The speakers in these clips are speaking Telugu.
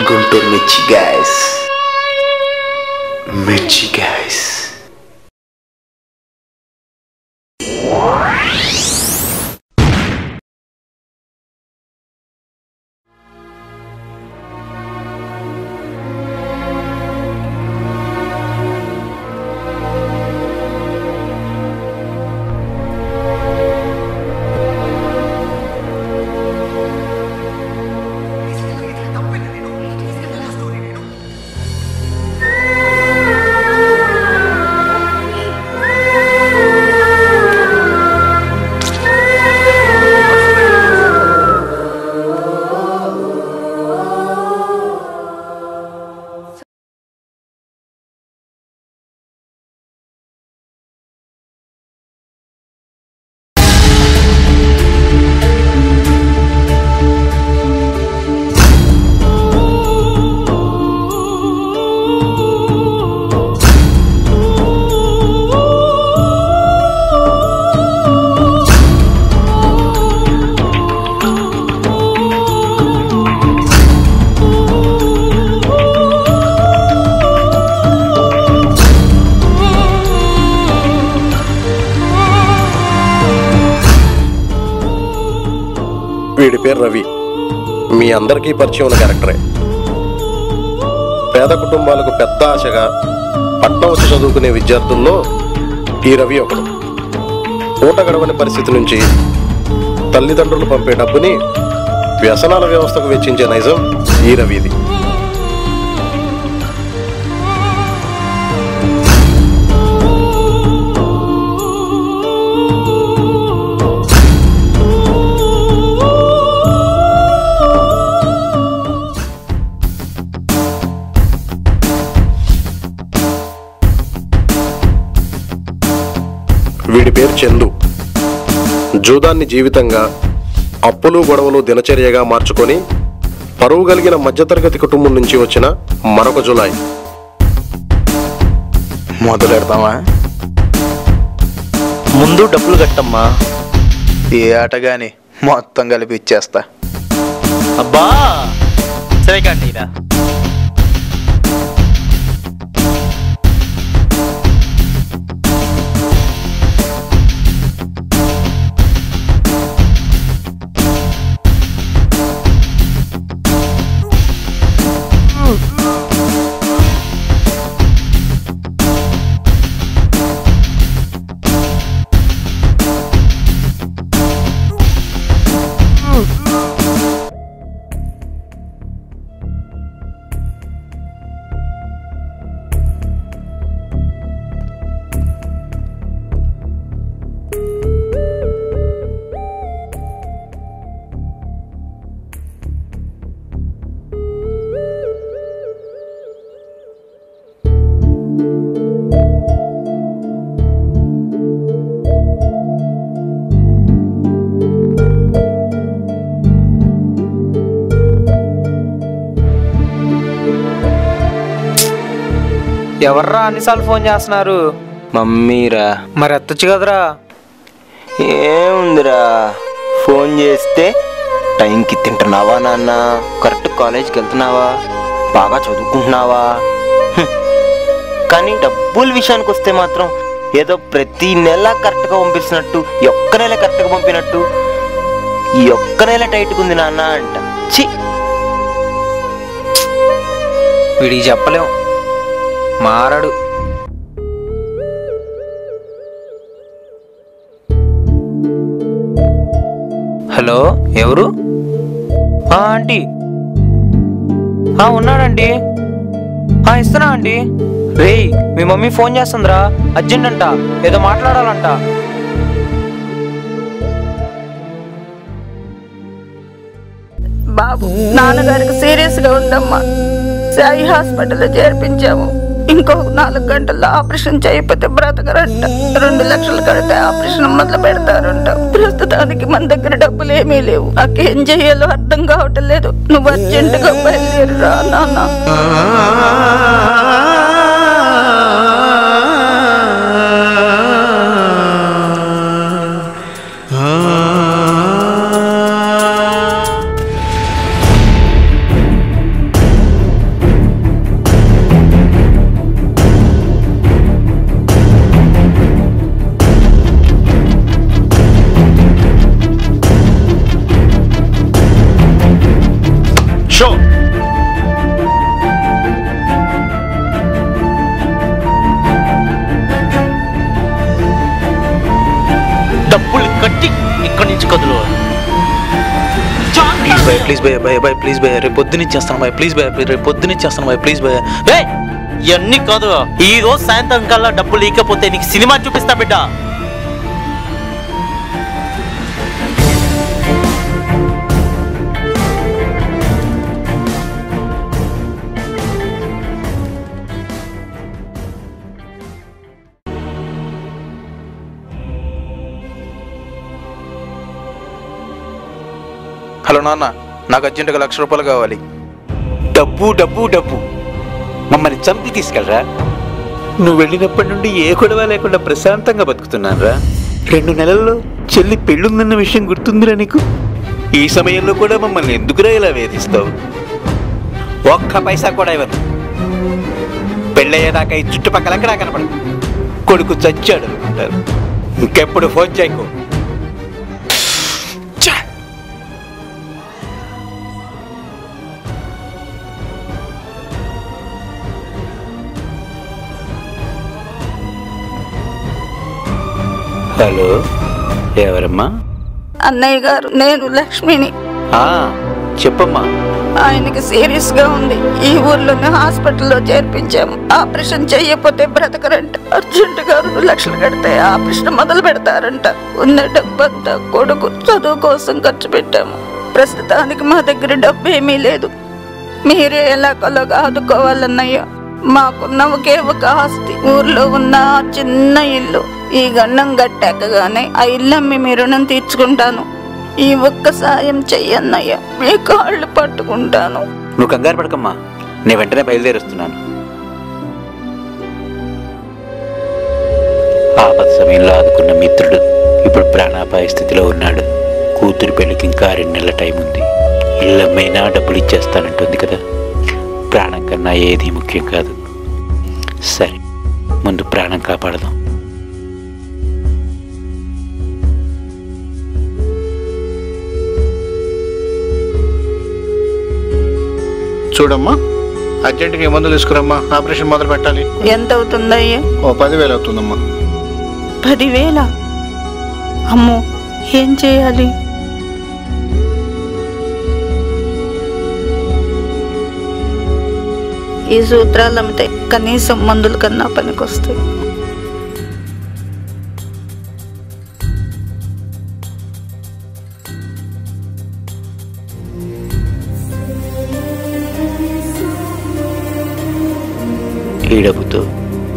గుంటూరు మిర్చి గైస్, మిర్చి గైస్. వీడి పేరు రవి. మీ అందరికీ పరిచయం ఉన్న క్యారెక్టరే. పేద కుటుంబాలకు పెద్ద ఆశగా పట్నం వచ్చి చదువుకునే విద్యార్థుల్లో ఈ రవి ఒకడు. పూట గడవని పరిస్థితి నుంచి తల్లిదండ్రులు పంపే డబ్బుని వ్యసనాల వ్యవస్థకు వెచ్చించే నైజం ఈ రవిది. వీడి పేరు చందు. జూదాన్ని జీవితంగా, అప్పులు గొడవలు దినచర్యగా మార్చుకొని పరువు కలిగిన మధ్యతరగతి కుటుంబం నుంచి వచ్చిన మరొక జులాయి. మొదలెడతామా? ముందు డబ్బులు కట్టమ్మా. ఏ ఆటగాని మొత్తం కలిపి ఇచ్చేస్తా. అబ్బా సరే కండిరా. ఎవర్రా అన్నిసార్లు ఫోన్ చేస్తున్నారు? మమ్మీరా. మరి ఎత్తచ్చు కదరా. ఏముందిరా, ఫోన్ చేస్తే టైంకి తింటున్నావా నాన్న, కరెక్ట్ కాలేజ్కి వెళ్తున్నావా, బాగా చదువుకుంటున్నావా. కానీ డబ్బుల విషయానికి వస్తే మాత్రం ఏదో ప్రతి నెల కరెక్ట్గా పంపిస్తున్నట్టు, ఈ ఒక్క నెల కరెక్ట్గా పంపినట్టు, ఈ ఒక్క నెల టైట్గా ఉంది నాన్న అంట. చి, వీడికి చెప్పలేం, మారడు. హలో, ఎవరు? ఆంటీ. ఉన్నాడండి. ఇస్తున్నా ఆంటీ. రేయ్, మీ మమ్మీ ఫోన్ చేస్తుందిరా, అర్జెంట్ అంట, ఏదో మాట్లాడాలంట. బాబు నాన్నగారికి సీరియస్ గా ఉందమ్మా, సాయి హాస్పిటల్లో చేర్పించాము. ఇంకో 4 గంటల్లో ఆపరేషన్ చేయకపోతే బ్రతకరంట. 2 లక్షలు కడితే ఆపరేషన్ మొదలు పెడతారంట. ప్రస్తుతానికి మన దగ్గర డబ్బులు ఏమీ లేవు. నాకేం చెయ్యాలో అర్థం కావటం లేదు. నువ్వు అర్జెంటుగా బయలుదేరురా నాన్న. ప్లీజ్ భయ్యా భయ్యా భయ్ ప్లీజ్ భయ్యా రేపు పొద్దున ఇచ్చేస్తాను భయ్ ప్లీజ్ భయ్యా రేపు పొద్దున ఇచ్చేస్తాను భయ్ ప్లీజ్ భయ్యా. ఇవన్నీ కాదు, ఈ రోజు సాయంత్రం కల్లా డబ్బులు లేకపోతే నీకు సినిమా చూపిస్తా బిడ్డ. హలో నాన్న, నాకు అర్జెంటుగా ₹1,00,000 కావాలి. డబ్బు డబ్బు డబ్బు మమ్మల్ని చంపి తీసుకెళ్ళరా. నువ్వు వెళ్ళినప్పటి నుండి ఏ గొడవ లేకుండా ప్రశాంతంగా బతుకుతున్నానురా. 2 నెలల్లో చెల్లి పెళ్ళుందన్న విషయం గుర్తుందిరా నీకు? ఈ సమయంలో కూడా మమ్మల్ని ఎందుకురా ఇలా వేధిస్తావు? ఒక్క పైసా కూడా ఇవ్వను. పెళ్ళయ్యేదాకా ఈ చుట్టుపక్కల ఎక్కడా కనపడదు. కొడుకు చచ్చాడు అనుకుంటారు. ఇంకెప్పుడు ఫోన్ చేయకు. హలో, ఎవరమ్మా? అన్నయ్య గారు, నేను లక్ష్మిని. చెప్పమ్మా. ఆయనకి సీరియస్ గా ఉంది. ఈ ఊర్లోనే హాస్పిటల్లో చేర్పించాము. ఆపరేషన్ చెయ్యకపోతే బ్రతకరంట. అర్జెంట్ గా 2 లక్షలు కడితే ఆపరేషన్ మొదలు పెడతారంట. ఉన్న డబ్బంతా కొడుకు చదువు కోసం ఖర్చు పెట్టాము. ప్రస్తుతానికి మా దగ్గర డబ్బు ఏమీ లేదు. మీరే ఎలాగోలాగా ఆదుకోవాలన్నయ్య. మాకున్న ఒకే ఒక ఆస్తి, ఊర్లో ఉన్న చిన్న ఇల్లు. ఈ గండం గట్టాకగానే ఆ ఇల్లు అమ్మి మీ రుణం తీర్చుకుంటాను. ఈ ఒక్క సాయం చెయ్యన్నయ్య, మీ కాళ్ళు పట్టుకుంటాను. నువ్వు కంగారు పడకమ్మా, నేను వెంటనే బయలుదేరుస్తున్నాను. ఆపద సమయంలో ఆదుకున్న మిత్రుడు ఇప్పుడు ప్రాణాపాయ స్థితిలో ఉన్నాడు. కూతురు పెళ్లికి ఇంకా 2 నెలల టైం ఉంది. ఇల్లమ్మైనా డబ్బులు ఇచ్చేస్తానంటుంది కదా. ప్రాణం కన్నా ఏది ముఖ్యం కాదు. సరే, ముందు ప్రాణం కాపాడదాం. చూడమ్మా, అర్జెంటుగా మందులు తీసుకురమ్మా. ఆపరేషన్ మొదలు పెట్టాలి. ఎంత అవుతుందయ్యా? 10,000 అవుతుందమ్మా. 10,000? అమ్మో, ఏం చేయాలి? ఈ సూత్రాలు అమ్మితే కనీసం మందుల కన్నా పనికొస్తాయి. ఈ డబ్బుతో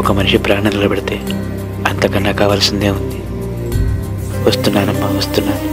ఒక మనిషి ప్రాణం నిలబెడితే అంతకన్నా కావాల్సిందే ఉంది. వస్తున్నానమ్మా, వస్తున్నాను.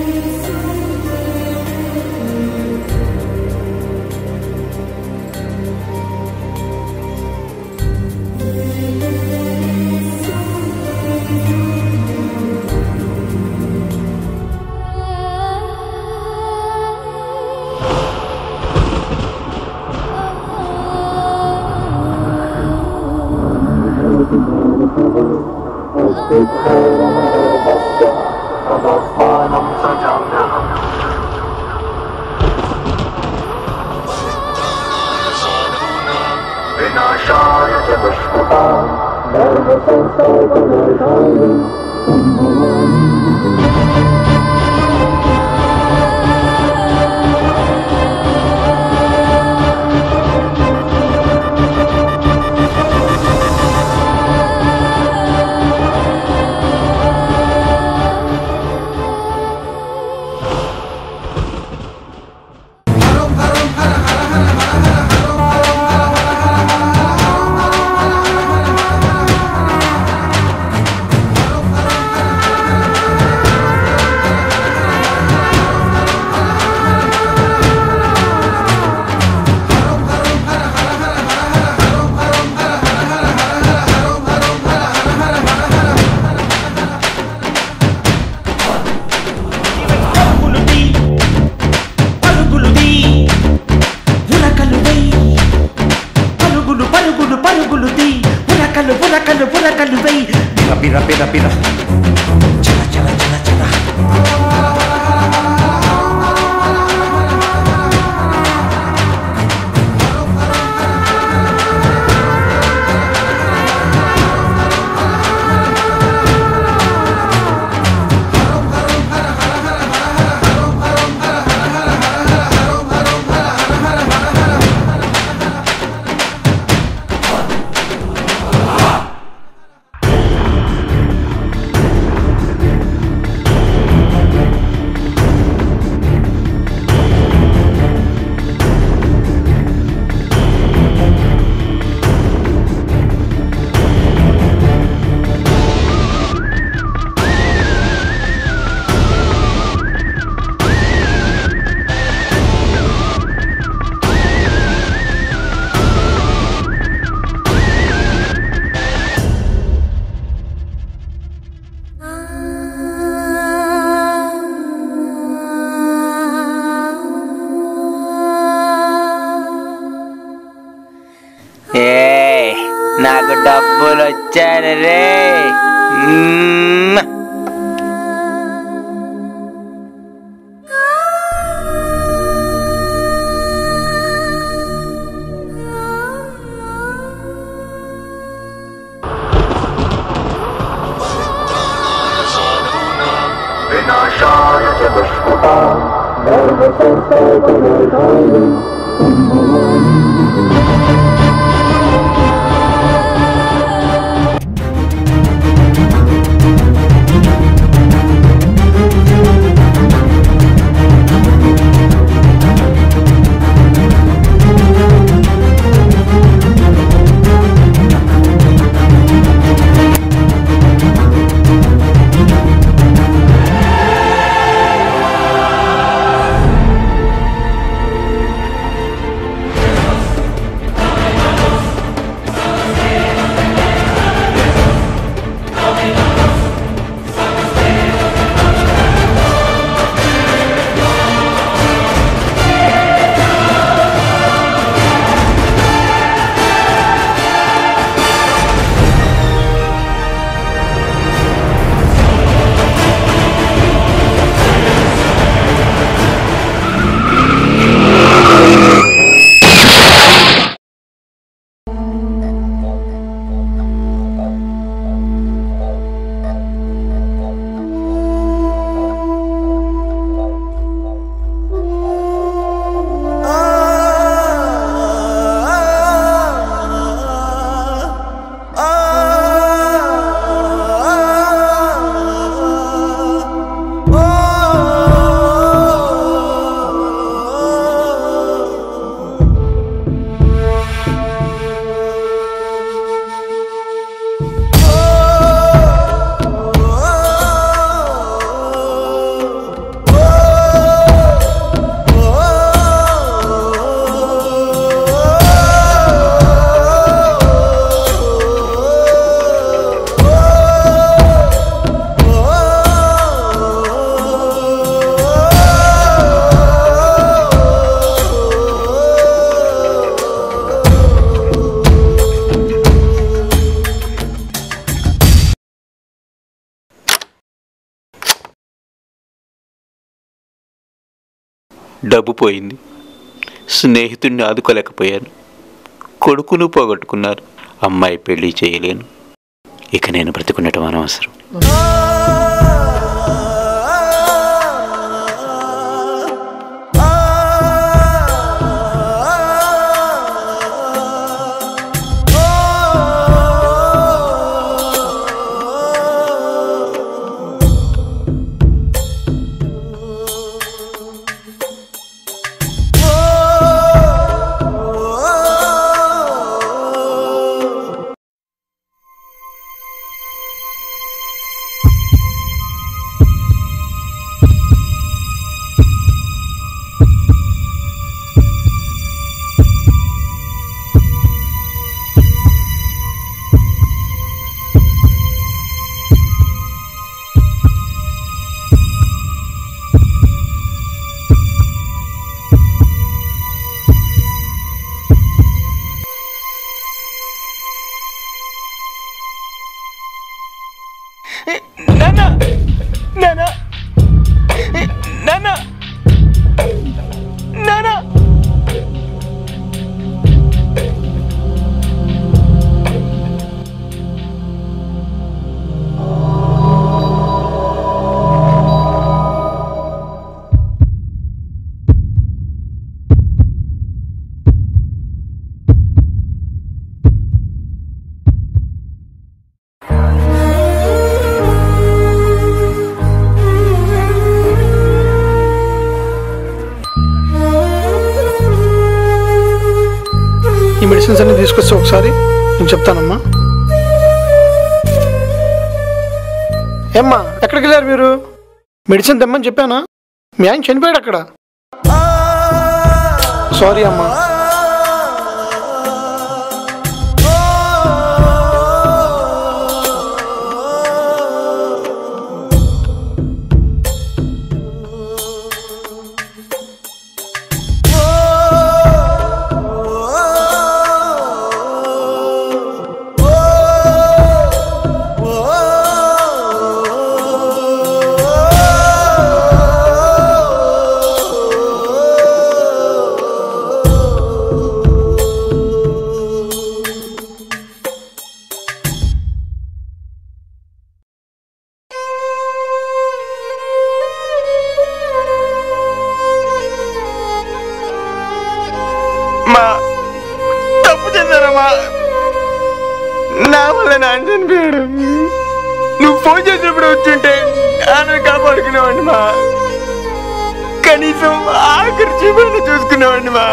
నాకు డబ్బులు వచ్చారు రే. డబ్బు పోయింది, స్నేహితుడిని ఆదుకోలేకపోయాను, కొడుకును పోగొట్టుకున్నారు, అమ్మాయి పెళ్లి చేయలేను. ఇక నేను బ్రతికుండటం అనవసరం. ఈ మెడిసిన్స్ అన్ని తీసుకొస్తే ఒకసారి నేను చెప్తానమ్మా. ఏమ్మా ఎక్కడికి వెళ్ళారు మీరు? మెడిసిన్ తెమ్మని చెప్పానా? మీ ఆయన చనిపోయాడు అక్కడ. సారీ అమ్మా. నాన్న చనిపోయాడు. నువ్వు ఫోన్ చేసినప్పుడు వచ్చుంటే నాన్న కాపాడుకునేవాడిని మా. కనీసం ఆఖరి చూపులను చూసుకునేవాడిని మా.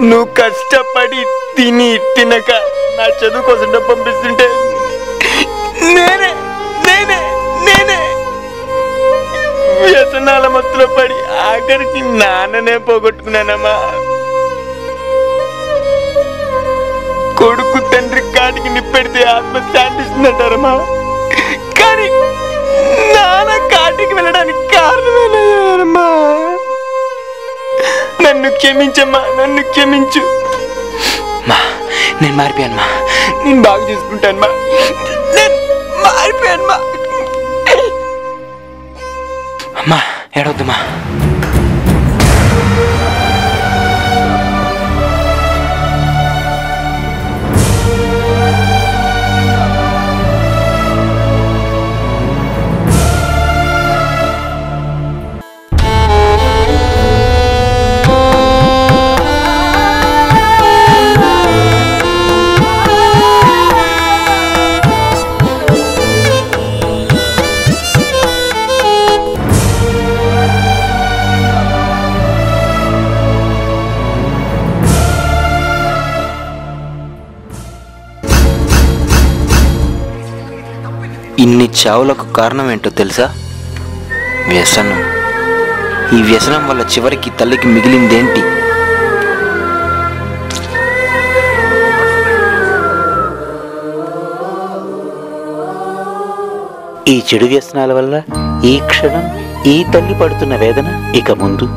నువ్వు కష్టపడి తిని తినక నా చదువు కోసం డబ్బు పంపిస్తుంటే నేనే నేనే నేనే వ్యసనాల మత్తులో పడి ఆఖరికి నాన్ననే పోగొట్టుకున్నానమ్మా. కొడుకు తండ్రి కాటికి నిప్పెడితే ఆత్మ శాంతిస్తుందంటారమ్మా. కానీ నాన్న కాటికి వెళ్ళడానికి కారణమేనమ్మా. నన్ను క్షమించమ్మా, నన్ను క్షమించు మా. నేను మారిపోయాను మా. నేను బాగా చూసుకుంటాను మా. నేను మారిపోయాను మా. అమ్మా ఏడవద్దమ్మా. ఇన్ని చావులకు కారణం ఏంటో తెలుసా? వ్యసనం. ఈ వ్యసనం వల్ల చివరికి తల్లికి మిగిలిందేంటి? ఈ చెడు వ్యసనాల వల్ల ఈ క్షణం ఈ తల్లి పడుతున్న వేదన ఇక ముందు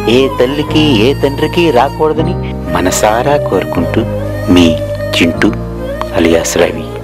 ఏ తల్లికి ఏ తండ్రికి రాకూడదని మనసారా కోరుకుంటూ మీ చింటూ అలియాస్ రవి.